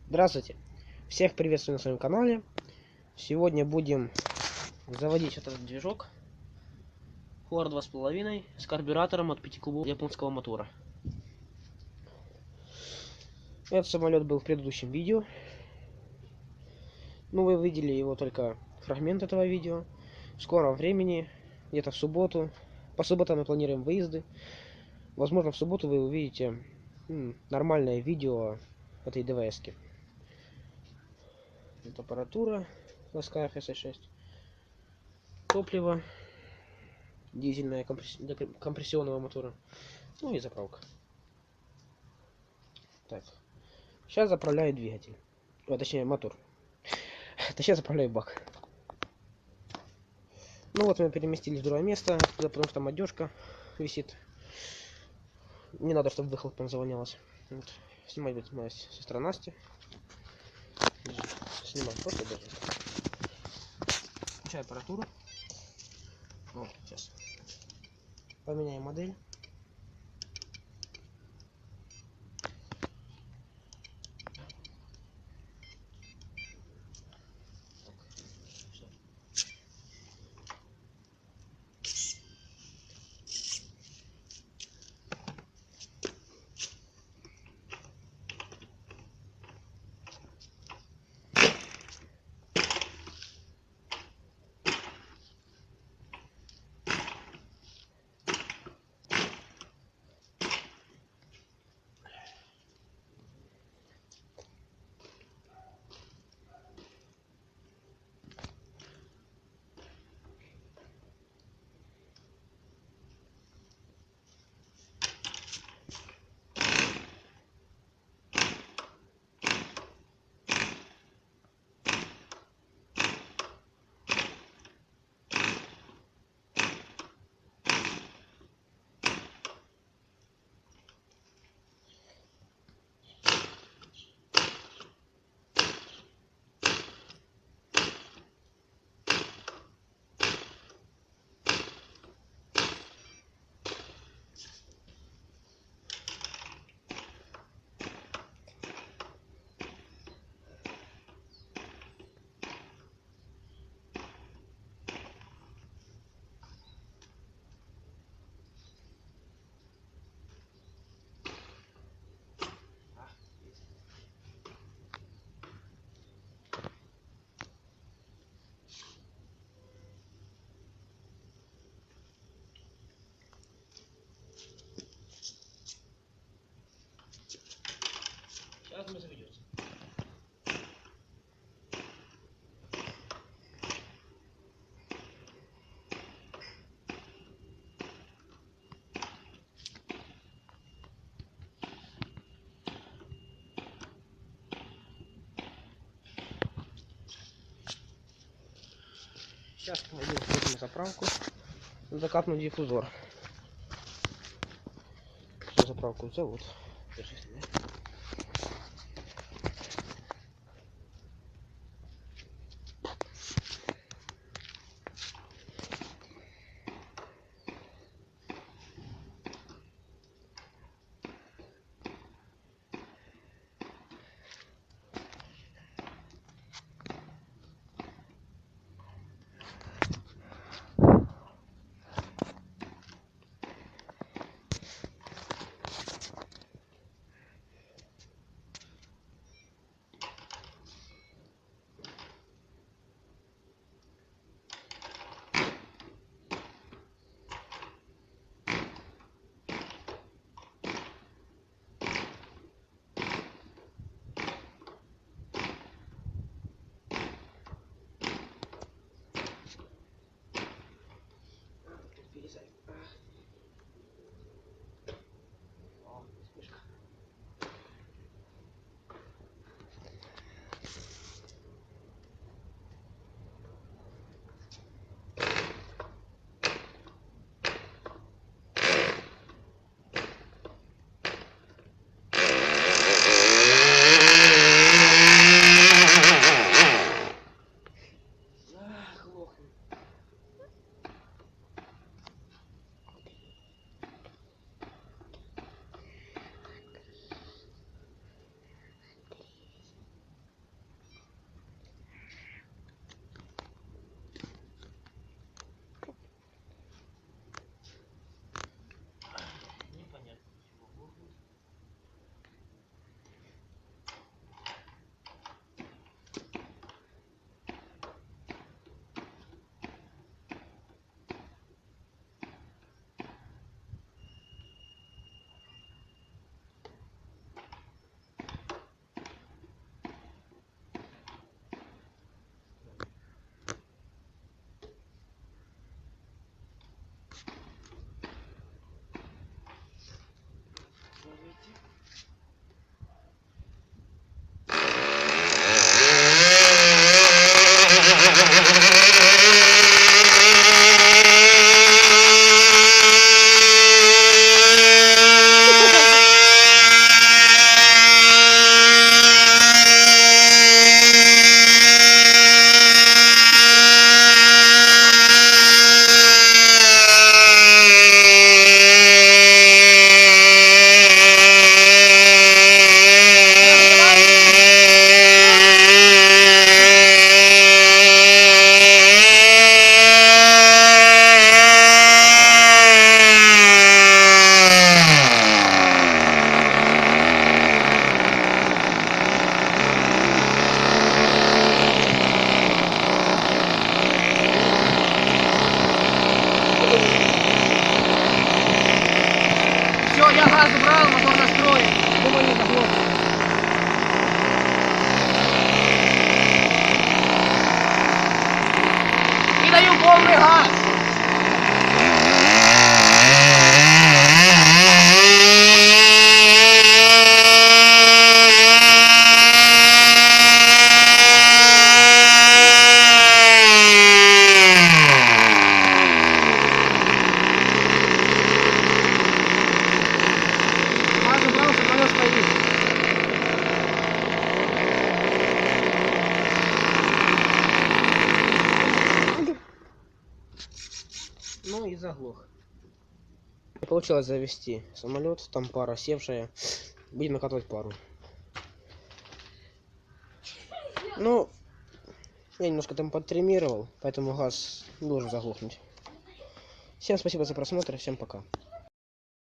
Здравствуйте! Всех приветствую на своем канале. Сегодня будем заводить этот движок Хлор 2,5 с карбюратором от 5-кубового японского мотора. Этот самолет был в предыдущем видео. Ну, вы видели его только фрагмент этого видео. В скором времени, где-то в субботу. По субботам мы планируем выезды. Возможно, в субботу вы увидите нормальное видео этой ДВС-ки. Это аппаратура Ласкаев СС6, топливо дизельное для компрессионного мотора, ну и заправка. Так, сейчас заправляю двигатель, точнее мотор, точнее заправляю бак. Ну вот мы переместились в другое место, потому что там одежка висит. Не надо, чтобы выхлопом завонялось. Вот. Снимать будет моя сестра Настя. Снимать просто даже. Включаю аппаратуру. Вот, сейчас. Поменяем модель. Сейчас мы заведется. Сейчас войдем на заправку, закапну диффузор. Все, заправку взял, вот. Держись, да? Ну и заглох. Не получилось завести самолет, там пара севшая. Будем накатывать пару. Ну, я немножко там подтримировал, поэтому газ должен заглохнуть. Всем спасибо за просмотр, всем пока.